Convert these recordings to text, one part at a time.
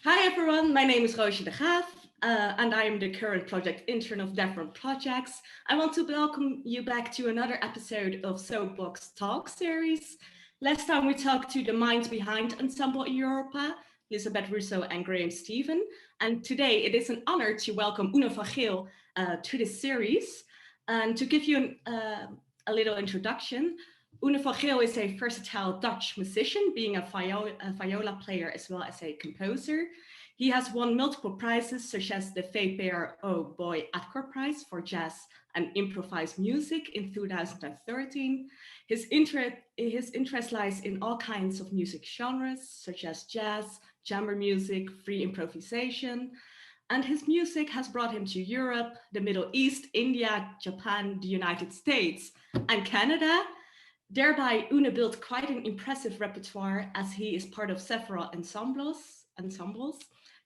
Hi everyone, my name is Roosje de Graaff, and I am the current project intern of Deveron Projects. I want to welcome you back to another episode of Soapbox Talk series. Last time we talked to the minds behind Ensemble Eòrpa, Lizabett, Russo and Graeme Stephen. And today it is an honor to welcome Oene van Geel to this series. And to give you a little introduction, Oene van Geel is a versatile Dutch musician, being a viola player as well as a composer. He has won multiple prizes, such as the VPRO Boy Adcor Prize for Jazz and Improvised Music in 2013. His interest lies in all kinds of music genres, such as jazz, chamber music, free improvisation, and his music has brought him to Europe, the Middle East, India, Japan, the United States, and Canada. Thereby, Oene built quite an impressive repertoire as he is part of several ensembles,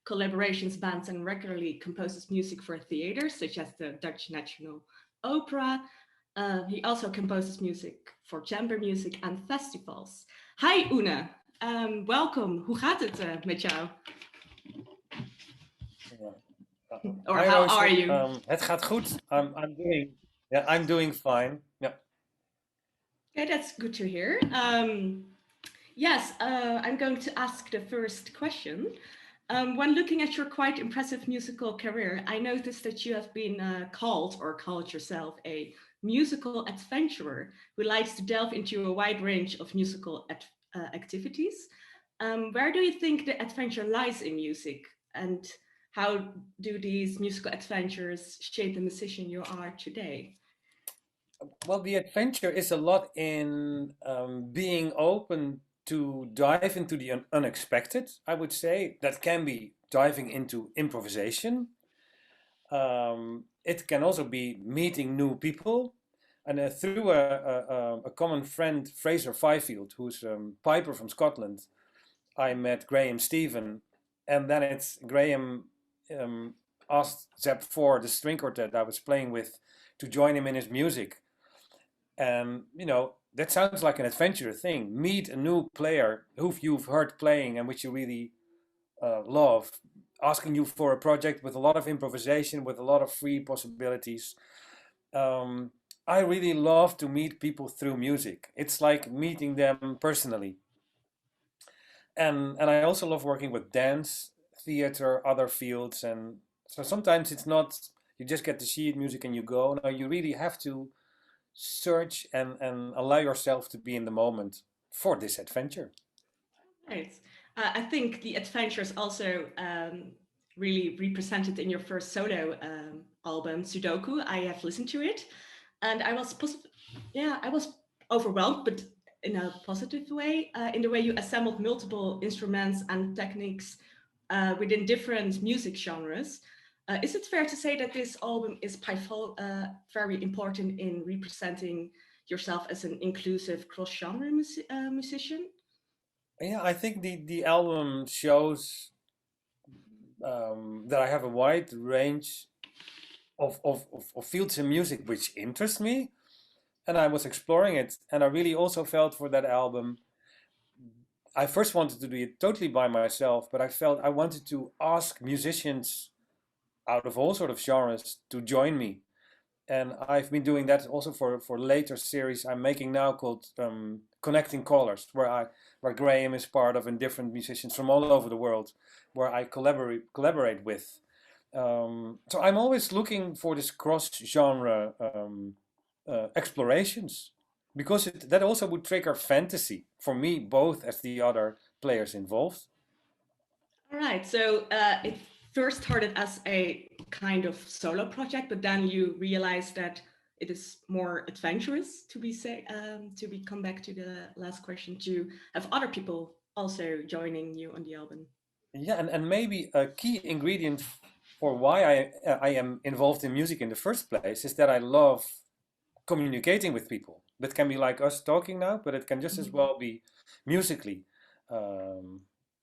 collaborations, bands, and regularly composes music for theater, such as the Dutch National Opera. He also composes music for chamber music and festivals. Hi Oene, welcome. Hoe gaat het met jou? Or Hi, how Roosje. are you? Het gaat goed. I'm doing fine. Yeah. Okay, that's good to hear. Yes, I'm going to ask the first question. When looking at your quite impressive musical career, I noticed that you have been called yourself a musical adventurer who likes to delve into a wide range of musical activities. Where do you think the adventure lies in music, and how do these musical adventures shape the musician you are today? Well, the adventure is a lot in being open to dive into the unexpected, I would say. That can be diving into improvisation. It can also be meeting new people. And through a common friend, Fraser Fifield, who's a piper from Scotland, I met Graeme Stephen. And then Graeme asked Zep 4, the string quartet I was playing with, to join him in his music. And, that sounds like an adventure thing. Meet a new player who you've heard playing and which you really love, asking you for a project with a lot of improvisation, with a lot of free possibilities. I really love to meet people through music. It's like meeting them personally. And I also love working with dance, theater, other fields. And so sometimes it's not, you just get to see music and you go. No, you really have to search and allow yourself to be in the moment for this adventure. Right. I think the adventure is also really represented in your first solo album, Sudoku. I have listened to it, and I was overwhelmed, but in a positive way, in the way you assembled multiple instruments and techniques within different music genres. Is it fair to say that this album is very important in representing yourself as an inclusive cross-genre musician? Yeah, I think the album shows that I have a wide range of fields in music which interest me, and I was exploring it. And I really also felt for that album, I first wanted to do it totally by myself, but I felt I wanted to ask musicians out of all sort of genres to join me. And I've been doing that also for later series I'm making now called Connecting Colors, where Graeme is part of, and different musicians from all over the world, where I collaborate with. So I'm always looking for this cross-genre explorations, because that also would trigger fantasy for me, both as the other players involved. All right, so it first started as a kind of solo project, but then you realized that it is more adventurous to come back to the last question, to have other people also joining you on the album. Yeah, and maybe a key ingredient for why I am involved in music in the first place is that I love communicating with people. That can be like us talking now, but it can just as well be musically.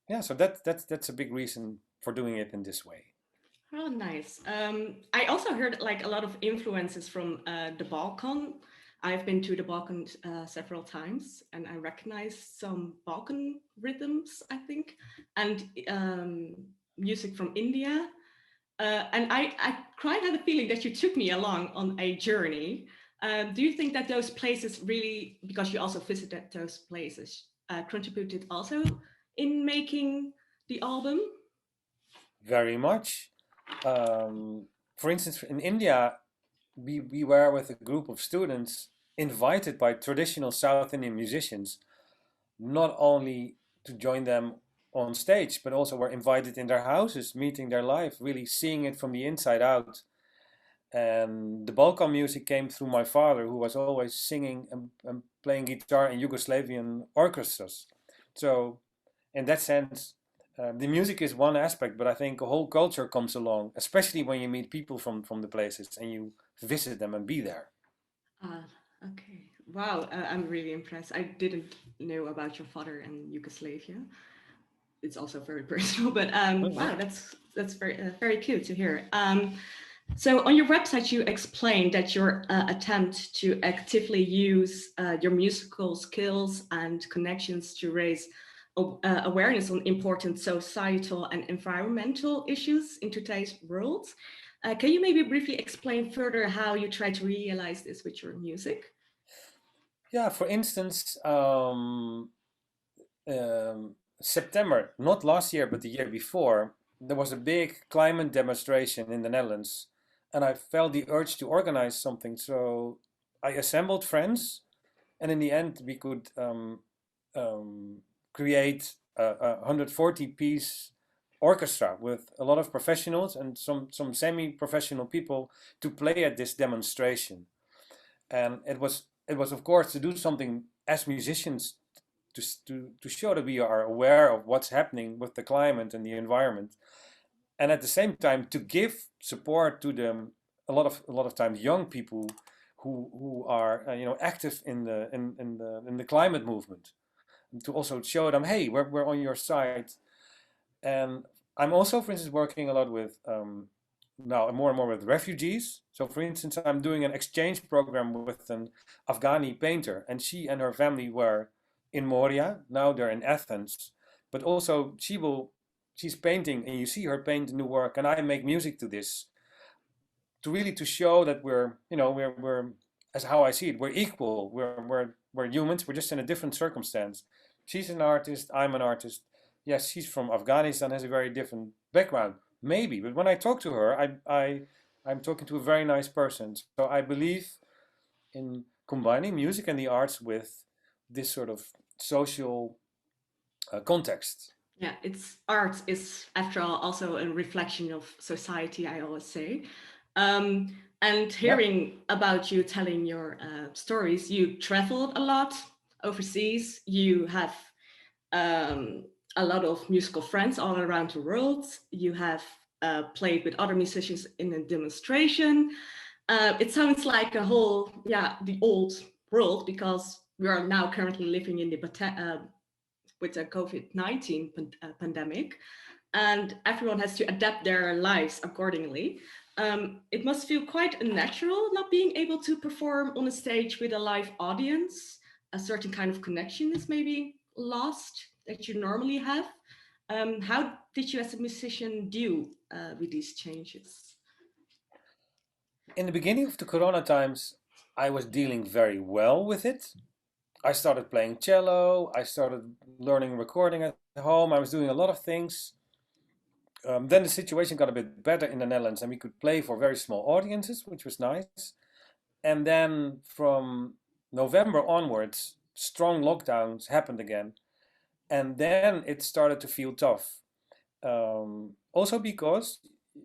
Yeah, so that's a big reason for doing it in this way. Oh, nice. I also heard like a lot of influences from the Balkan. I've been to the Balkans several times, and I recognize some Balkan rhythms, I think. And music from India. And I quite had a feeling that you took me along on a journey. Do you think that those places really, because you also visited those places, contributed also in making the album? Very much. For instance, in India, we were with a group of students invited by traditional South Indian musicians, not only to join them on stage, but also were invited in their houses, meeting their life, really seeing it from the inside out. And the Balkan music came through my father, who was always singing and playing guitar in Yugoslavian orchestras. So, in that sense, the music is one aspect, but I think a whole culture comes along, especially when you meet people from the places and you visit them and be there. Okay. Wow, I'm really impressed. I didn't know about your father and Yugoslavia. It's also very personal, but wow, that's very cute to hear. So on your website, you explained that your attempt to actively use your musical skills and connections to raise awareness on important societal and environmental issues in today's world. Can you maybe briefly explain further how you try to realize this with your music? Yeah, for instance, September, not last year, but the year before, there was a big climate demonstration in the Netherlands, and I felt the urge to organize something. So I assembled friends, and in the end, we could create a 140-piece orchestra with a lot of professionals and some semi-professional people to play at this demonstration. And it was of course to do something as musicians to show that we are aware of what's happening with the climate and the environment, and at the same time to give support to them. A lot of times young people who are active in the climate movement, to also show them, hey, we're on your side. And I'm also, for instance, working a lot with now more and more with refugees. So, for instance, I'm doing an exchange program with an Afghani painter, and she and her family were in Moria. Now they're in Athens, but also she's painting, and you see her paint new work, and I make music to this, to really to show that we're as how I see it, we're equal. We're humans. We're just in a different circumstance. She's an artist. I'm an artist. Yes, she's from Afghanistan, has a very different background, maybe. But when I talk to her, I'm talking to a very nice person. So I believe in combining music and the arts with this sort of social context. Yeah, it's art is after all also a reflection of society, I always say. And Yeah. hearing about you telling your stories, you traveled a lot overseas. You have um, a lot of musical friends all around the world. You have played with other musicians in a demonstration. It sounds like a whole, yeah, the old world, because we are now currently living in the with the COVID-19 pandemic, and everyone has to adapt their lives accordingly. It must feel quite unnatural not being able to perform on a stage with a live audience. A certain kind of connection is maybe lost that you normally have. How did you as a musician deal with these changes? In the beginning of the Corona times, I was dealing very well with it. I started playing cello. I started learning recording at home. I was doing a lot of things. Then the situation got a bit better in the Netherlands, and we could play for very small audiences, which was nice. And then from November onwards, strong lockdowns happened again, and then it started to feel tough. Also because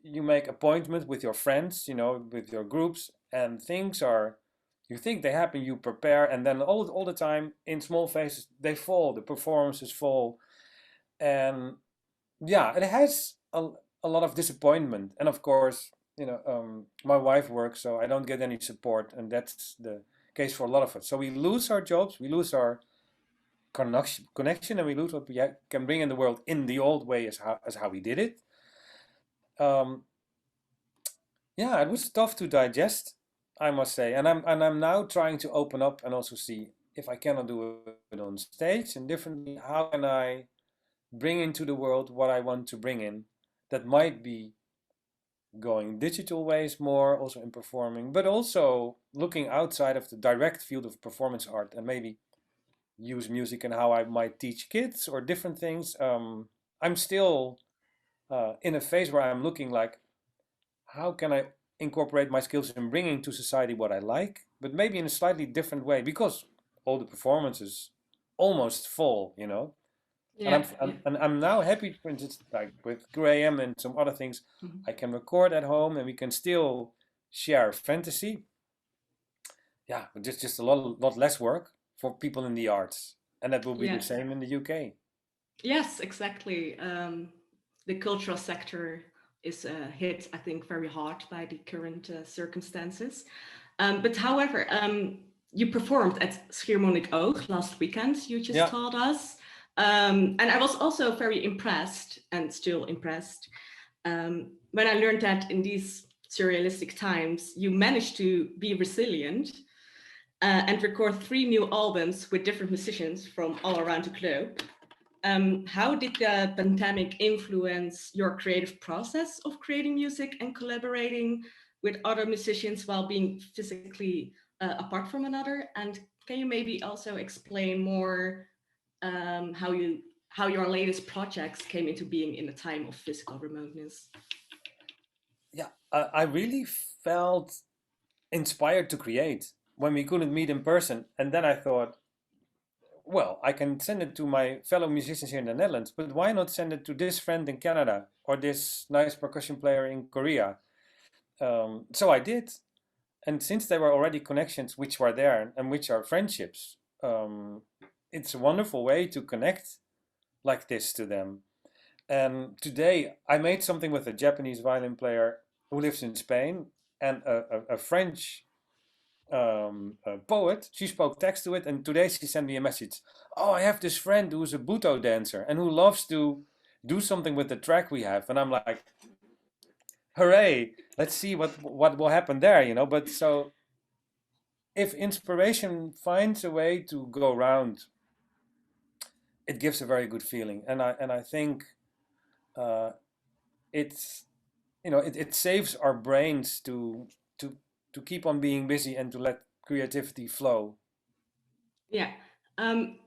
you make appointments with your friends, with your groups, and things are, you think they happen, you prepare, and then all the time in small phases they fall, the performances fall, and yeah, it has a lot of disappointment. And of course, my wife works, so I don't get any support, and that's the case for a lot of us. So we lose our jobs, we lose our connection, and we lose what we can bring in the world in the old way as how we did it. Um, yeah, it was tough to digest, I must say, and I'm now trying to open up and also see if I cannot do it on stage and differently. How can I bring into the world what I want to bring in, that might be going digital ways more, also in performing, but also looking outside of the direct field of performance art and maybe use music and how I might teach kids or different things. I'm still in a phase where I'm looking like, how can I incorporate my skills in bringing to society what I like, but maybe in a slightly different way, because all the performances almost full, you know. Yeah, And I'm now happy, for instance, like with Graeme and some other things, I can record at home and we can still share fantasy. Yeah, but just a lot less work for people in the arts, and that will be the same in the UK. Yes, exactly. The cultural sector is hit, I think, very hard by the current circumstances. But however, you performed at Schiermonnikoog last weekend, you just told us. And I was also very impressed, and still impressed, when I learned that in these surrealistic times, you managed to be resilient and record 3 new albums with different musicians from all around the globe. How did the pandemic influence your creative process of creating music and collaborating with other musicians while being physically apart from another? And can you maybe also explain more how your latest projects came into being in a time of physical remoteness? Yeah, I really felt inspired to create when we couldn't meet in person. And then I thought, well, I can send it to my fellow musicians here in the Netherlands, but why not send it to this friend in Canada or this nice percussion player in Korea? So I did. And since there were already connections which were there and which are friendships, it's a wonderful way to connect like this to them. And today I made something with a Japanese violin player who lives in Spain and a French a poet. She spoke text to it, and today she sent me a message. Oh, I have this friend who's a buto dancer and who loves to do something with the track we have. And I'm like, hooray! Let's see what will happen there, you know. But so, if inspiration finds a way to go around, it gives a very good feeling, and I think it's it saves our brains to to keep on being busy and to let creativity flow. Yeah.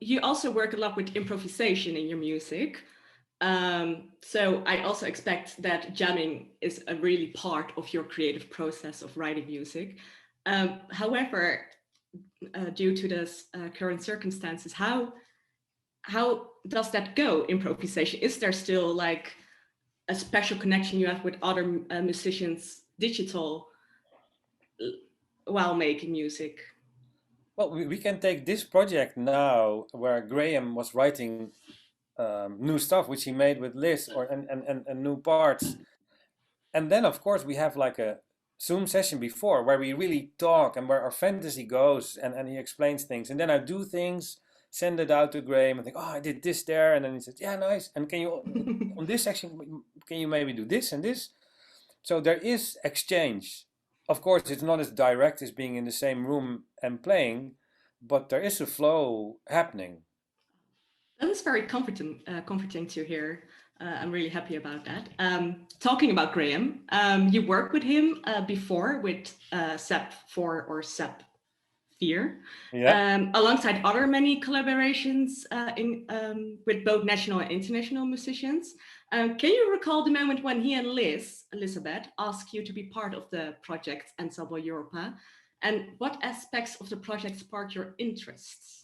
You also work a lot with improvisation in your music. So I also expect that jamming is a really part of your creative process of writing music. However, due to this current circumstances, how does that go, improvisation? Is there still like a special connection you have with other musicians, digital, while making music? Well, we can take this project now where Graeme was writing new stuff which he made with Liz and new parts. And then of course we have like a Zoom session before where we really talk and where our fantasy goes and he explains things. And then I do things, send it out to Graeme and think, oh, I did this there. And then he says, yeah, nice. And can you, on this section, can you maybe do this and this? So there is exchange. Of course, it's not as direct as being in the same room and playing, but there is a flow happening. That is very comforting to hear. I'm really happy about that. Talking about Graeme, you worked with him before with SEP 4 or SEP Fear, alongside other many collaborations with both national and international musicians. Can you recall the moment when he and Lizabett, asked you to be part of the project Ensemble Eòrpa, and what aspects of the project sparked your interests?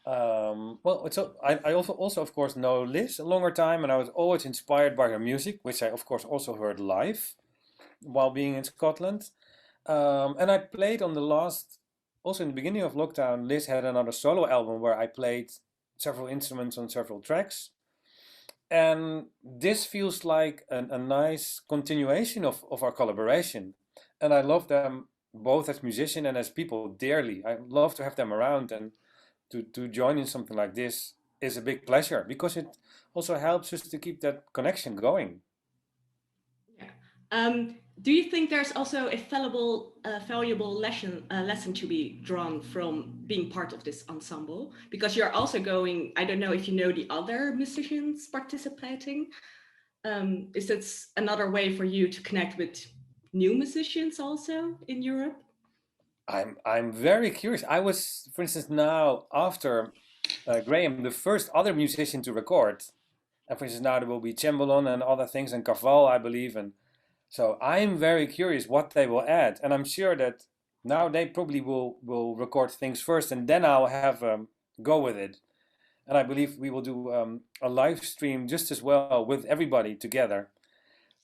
Well, so I also of course know Liz a longer time, and I was always inspired by her music, which I of course also heard live while being in Scotland. And I played on the last, also in the beginning of lockdown, Liz had another solo album where I played several instruments on several tracks. And this feels like a nice continuation of our collaboration. And I love them both as musician and as people dearly. I love to have them around, and to join in something like this is a big pleasure because it also helps us to keep that connection going. Yeah. Do you think there's also a valuable lesson to be drawn from being part of this ensemble? Because you're also going, I don't know if you know the other musicians participating, Is it another way for you to connect with new musicians also in Europe? I'm very curious. I was, for instance, now after Graeme, the first other musician to record. And for instance, now there will be cembalon and other things and kaval, I believe. And so I'm very curious what they will add. And I'm sure that now they probably will record things first, and then I'll have go with it. And I believe we will do a live stream just as well with everybody together.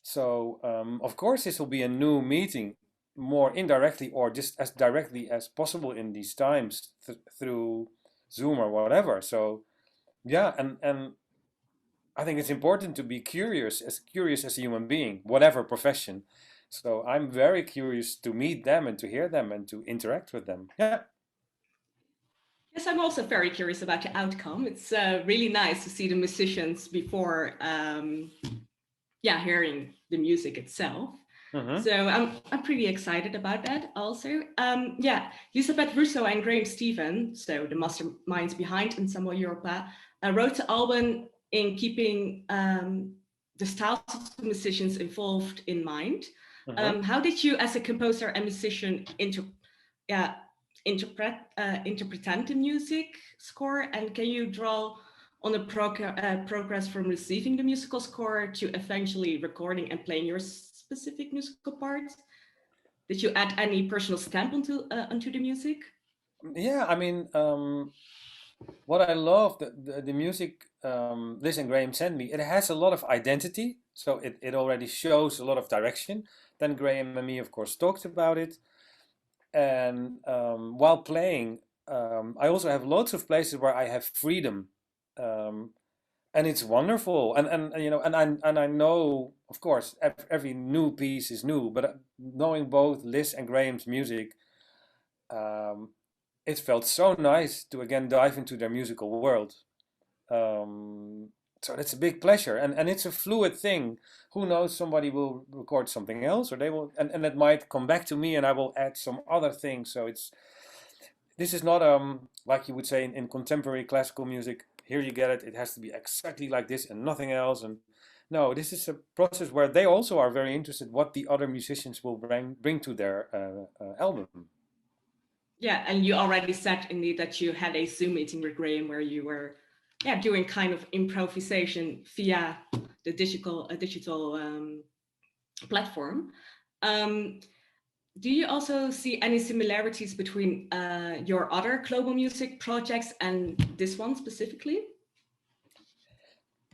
So of course this will be a new meeting, more indirectly or just as directly as possible in these times through Zoom or whatever. So yeah, and I think it's important to be curious as a human being, whatever profession. So I'm very curious to meet them and to hear them and to interact with them. Yeah. Yes, I'm also very curious about the outcome. It's really nice to see the musicians before, hearing the music itself. So I'm pretty excited about that also. Lizabett, Russo and Graeme Stephen, so the masterminds behind Ensemble Eòrpa, wrote the album in keeping the styles of the musicians involved in mind. How did you, as a composer and musician, interpret the music score, and can you draw on the progress from receiving the musical score to eventually recording and playing your specific musical parts? Did you add any personal stamp onto the music? Yeah, I mean, what I love, the music Liz and Graeme sent me, it has a lot of identity, so it already shows a lot of direction. Then Graeme and me, of course, talked about it. And while playing, I also have lots of places where I have freedom, and it's wonderful. And you know, and I know, of course, every new piece is new. But knowing both Liz and Graeme's music, it felt so nice to again dive into their musical world. So that's a big pleasure, and it's a fluid thing. Who knows? Somebody will record something else, or they will, and it might come back to me, and I will add some other things. So this is not like you would say in contemporary classical music. Here you get it. It has to be exactly like this and nothing else. And no, this is a process where they also are very interested what the other musicians will bring to their album. Yeah, and you already said indeed that you had a Zoom meeting with Graeme where you were doing kind of improvisation via the digital platform. Do you also see any similarities between your other global music projects and this one specifically?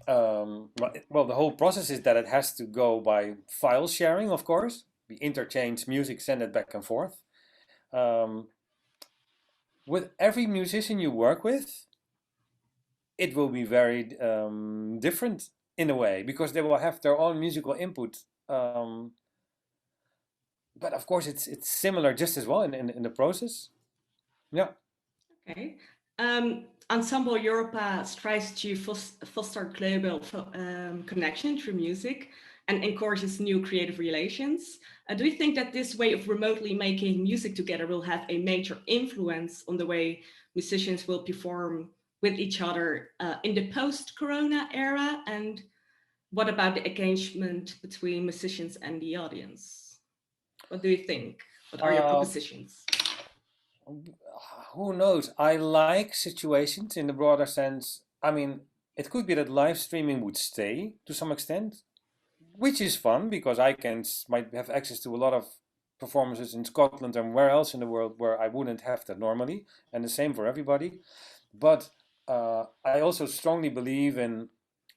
Well, the whole process is that it has to go by file sharing, of course. We interchange music, send it back and forth. With every musician you work with, it will be very different in a way because they will have their own musical input. But of course, it's similar just as well in the process. Yeah. Okay. Ensemble Eòrpa strives to foster global connection through music and encourages new creative relations. Do you think that this way of remotely making music together will have a major influence on the way musicians will perform with each other in the post-corona era? And what about the engagement between musicians and the audience? What do you think? What are your propositions? Who knows? I like situations in the broader sense. I mean, it could be that live streaming would stay to some extent, which is fun because might have access to a lot of performances in Scotland and where else in the world where I wouldn't have that normally, and the same for everybody. But I also strongly believe in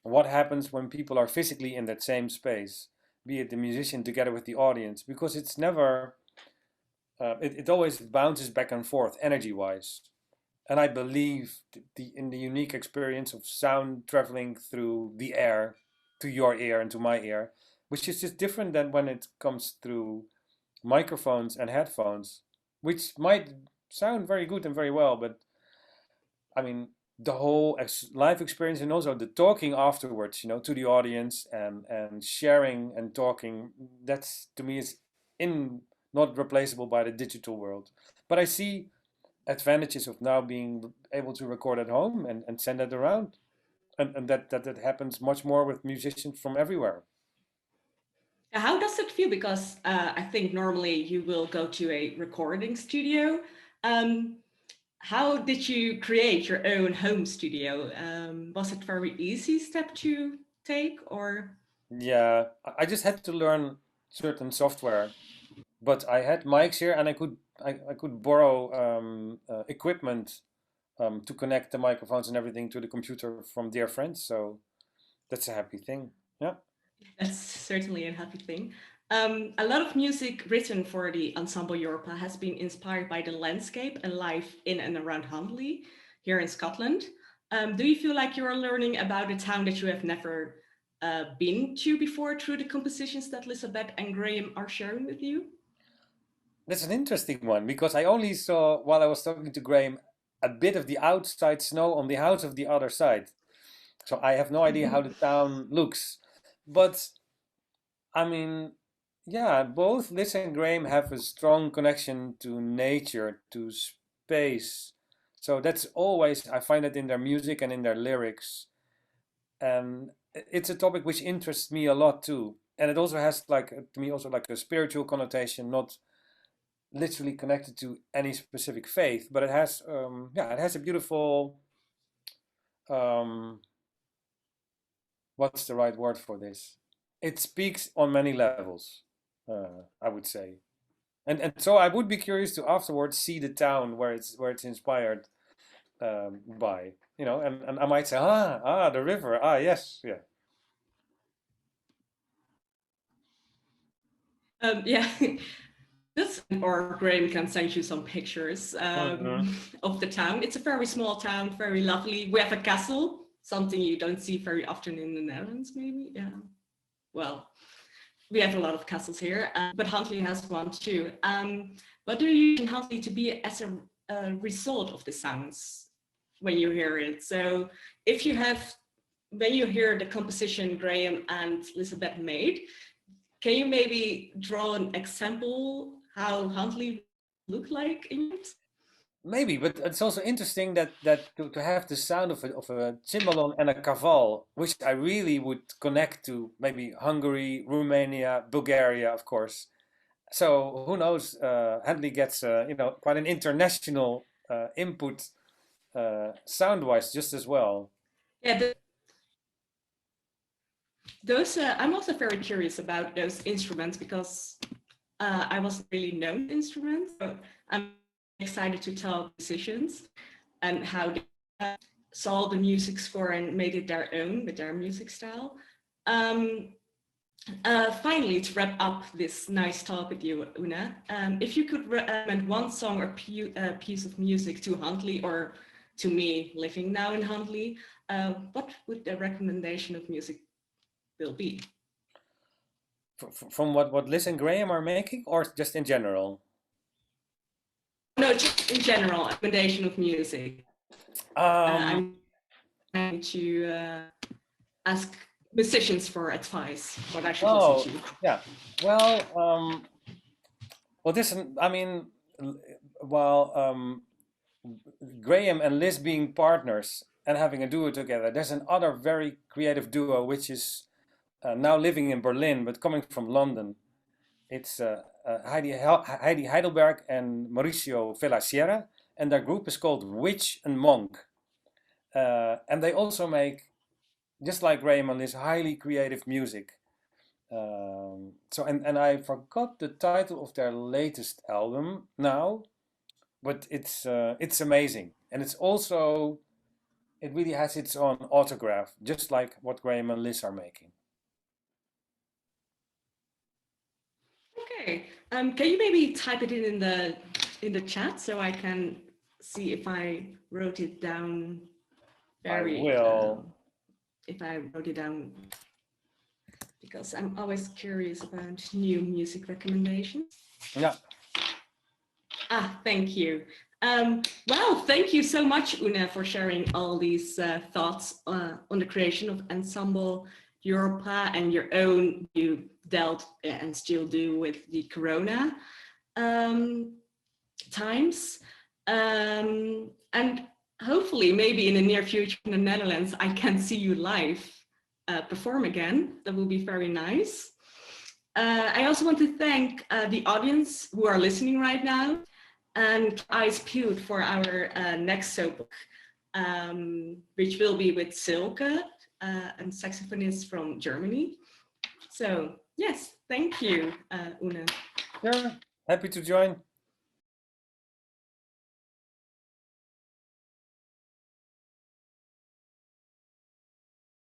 what happens when people are physically in that same space, be it the musician together with the audience, because it's never, it always bounces back and forth energy-wise. And I believe in the unique experience of sound traveling through the air to your ear and to my ear, which is just different than when it comes through microphones and headphones, which might sound very good and very well, but I mean, the whole live experience and also the talking afterwards, to the audience and sharing and talking, that's to me is not replaceable by the digital world. But I see advantages of now being able to record at home and send it around. and that happens much more with musicians from everywhere. How does it feel? Because I think normally you will go to a recording studio. How did you create your own home studio? Was it very easy step to take, or? Yeah, I just had to learn certain software, but I had mics here, and I could borrow equipment to connect the microphones and everything to the computer from dear friends. So that's a happy thing. Yeah. That's certainly a happy thing. A lot of music written for the Ensemble Eòrpa has been inspired by the landscape and life in and around Hundley here in Scotland. Do you feel like you're learning about a town that you have never been to before through the compositions that Lizabett and Graeme are sharing with you? That's an interesting one because I only saw, while I was talking to Graeme, a bit of the outside snow on the house of the other side. So I have no idea how the town looks. But I mean, yeah, both Liz and Graeme have a strong connection to nature, to space. So that's always, I find it in their music and in their lyrics. And it's a topic which interests me a lot too. And it also has like, to me, also like a spiritual connotation, not literally connected to any specific faith, but it has, yeah, it has a beautiful, um, what's the right word for this? It speaks on many levels, I would say. And so I would be curious to afterwards see the town where it's inspired by, you know, and I might say, the river, yes, yeah. Yeah, this or Graeme can send you some pictures of the town. It's a very small town, very lovely. We have a castle, something you don't see very often in the Netherlands, maybe. Yeah. Well, we have a lot of castles here, but Huntly has one too. What do you in Huntly to be as a result of the sounds when you hear it? So if you have, when you hear the composition Graeme and Lizabett made, can you maybe draw an example how Huntly look like in it? Maybe, but it's also interesting that to have the sound of a cymbalon and a kaval, which I really would connect to maybe Hungary, Romania, Bulgaria, of course. So who knows? Hadley gets you know, quite an international input sound-wise just as well. Yeah, those I'm also very curious about those instruments because I wasn't really known instruments. So I'm excited to tell musicians and how they saw the music score and made it their own with their music style. Finally, to wrap up this nice talk with you, Oene, if you could recommend one song or piece of music to Huntly or to me living now in Huntly, what would the recommendation of music will be? From what Liz and Graeme are making, or just in general? No, just in general, recommendation of music. I'm trying to ask musicians for advice, what I should listen to. Yeah. Well, this, I mean, while Graeme and Liz being partners and having a duo together, there's another very creative duo which is now living in Berlin but coming from London. It's Heidi Heidelberg and Mauricio Velacera, and their group is called Witch and Monk. And they also make, just like Graeme and Liz, highly creative music. So and I forgot the title of their latest album now, but it's amazing, and it's also, it really has its own autograph, just like what Graeme and Liz are making. Okay, can you maybe type it in the chat so I can see if I wrote it down? I will. If I wrote it down, because I'm always curious about new music recommendations. Yeah. Thank you. Well, thank you so much, Oene, for sharing all these thoughts on the creation of Ensemble Eòrpa and your own you dealt and still do with the Corona times. And hopefully, maybe in the near future in the Netherlands, I can see you live perform again. That will be very nice. I also want to thank the audience who are listening right now, and Eyes Peeled for our next soapbook, which will be with Silke, a saxophonist from Germany. So yes, thank you, Oene. Yeah, happy to join.